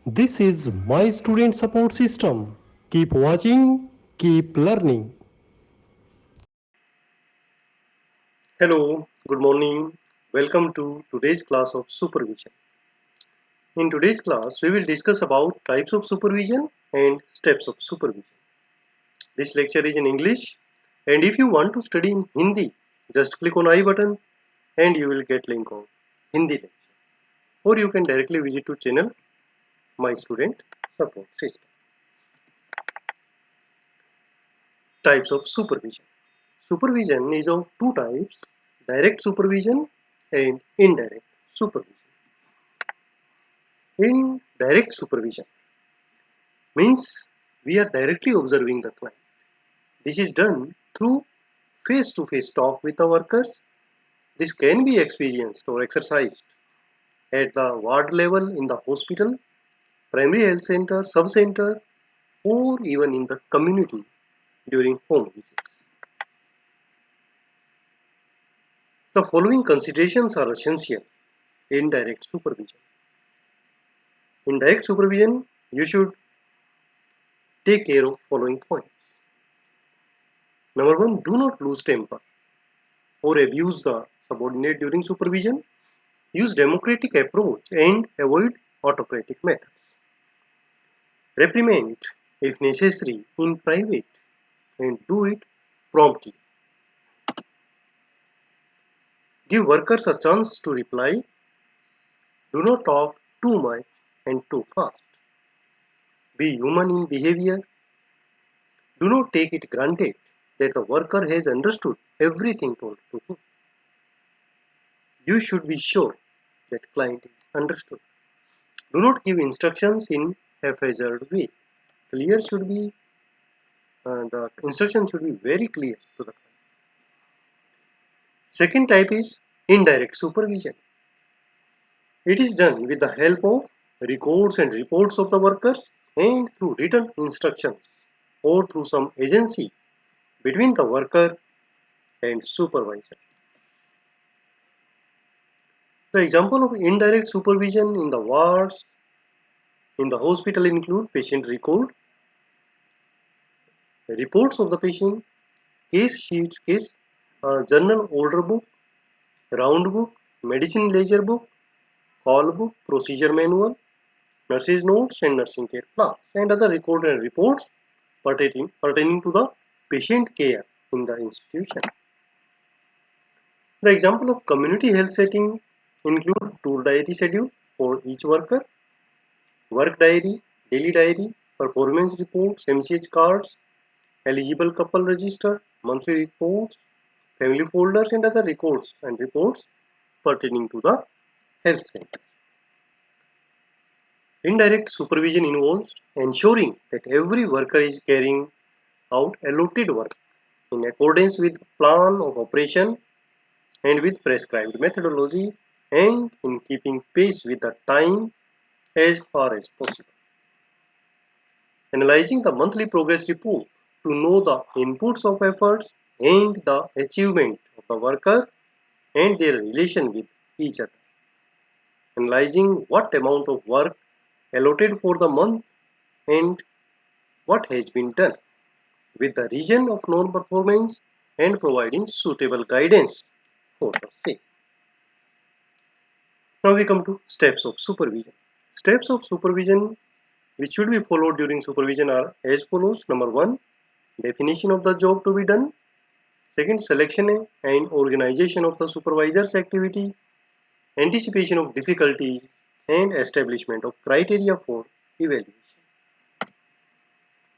This is my student support system. Keep watching, keep learning. Hello, good morning. Welcome to today's class of supervision. In today's class, we will discuss about types of supervision and steps of supervision. This lecture is in English, and if you want to study in Hindi, just click on I button and you will get link of Hindi lecture. Or you can directly visit to channel My Student Support System. Types of supervision. Supervision is of two types, direct supervision and indirect supervision. Indirect supervision means we are directly observing the client. This is done through face-to-face talk with the workers. This can be experienced or exercised at the ward level in the hospital, primary health center, sub-center, or even in the community during home visits. The following considerations are essential in direct supervision. In direct supervision, you should take care of following points. Number one, do not lose temper or abuse the subordinate during supervision. Use democratic approach and avoid autocratic methods. Reprimand if necessary in private and do it promptly. Give workers a chance to reply. Do not talk too much and too fast. Be human in behavior. Do not take it granted that the worker has understood everything told to him. You should be sure that client is understood. Do not give instructions in haphazard way. Clear should be the instruction should be very clear to the client. Second type is indirect supervision. It is done with the help of records and reports of the workers and through written instructions or through some agency between the worker and supervisor. The example of indirect supervision in the wards in the hospital include patient record, reports of the patient, case sheets, journal order book, round book, medicine ledger book, call book, procedure manual, nurses notes and nursing care plans, and other record and reports pertaining to the patient care in the institution. The example of community health setting include tour diary schedule for each worker, work diary, daily diary, performance reports, MCH cards, eligible couple register, monthly reports, family folders and other records and reports pertaining to the health center. Indirect supervision involves ensuring that every worker is carrying out allotted work in accordance with plan of operation and with prescribed methodology and in keeping pace with the time as far as possible. Analyzing the monthly progress report to know the inputs of efforts and the achievement of the worker and their relation with each other. Analyzing what amount of work allotted for the month and what has been done with the region of non-performance and providing suitable guidance for the same. Now we come to steps of supervision. Steps of supervision which should be followed during supervision are as follows. Number one, definition of the job to be done. Second, selection and organization of the supervisor's activity. Anticipation of difficulties and establishment of criteria for evaluation.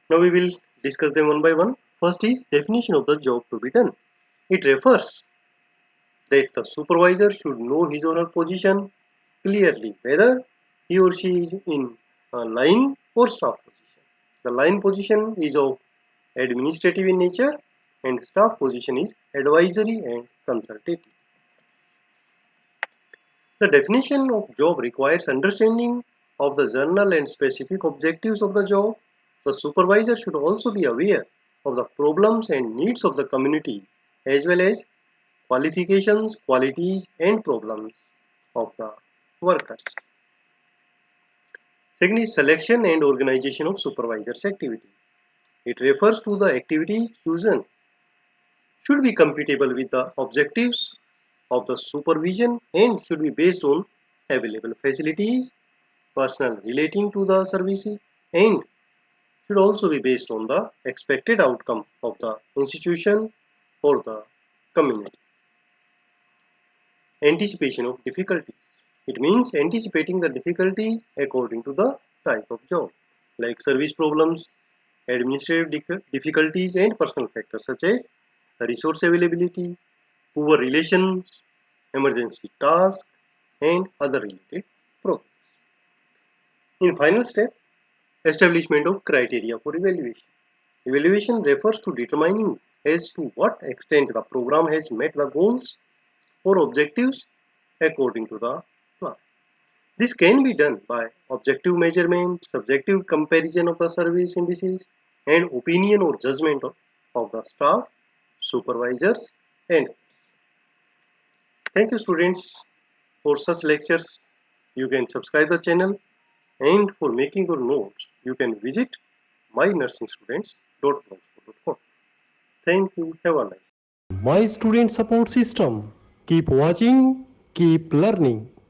Now we will discuss them one by one. First is definition of the job to be done. It refers that the supervisor should know his or her position clearly, whether he or she is in a line or staff position. The line position is of administrative in nature and staff position is advisory and consultative. The definition of job requires understanding of the journal and specific objectives of the job. The supervisor should also be aware of the problems and needs of the community as well as qualifications, qualities and problems of the workers. Second is selection and organization of supervisor's activity. It refers to the activity chosen should be compatible with the objectives of the supervision and should be based on available facilities, personnel relating to the services, and should also be based on the expected outcome of the institution or the community. Anticipation of difficulties. It means anticipating the difficulties according to the type of job, like service problems, administrative difficulties, and personal factors such as resource availability, poor relations, emergency tasks, and other related problems. In final step, establishment of criteria for evaluation. Evaluation refers to determining as to what extent the program has met the goals or objectives according to the plan. This can be done by objective measurement, subjective comparison of the service indices, and opinion or judgment of the staff, supervisors, and thank you students for such lectures. You can subscribe the channel, and for making your notes, you can visit mynursingstudents.blogspot.com. Thank you. Have a nice day. My student support system. Keep watching, keep learning.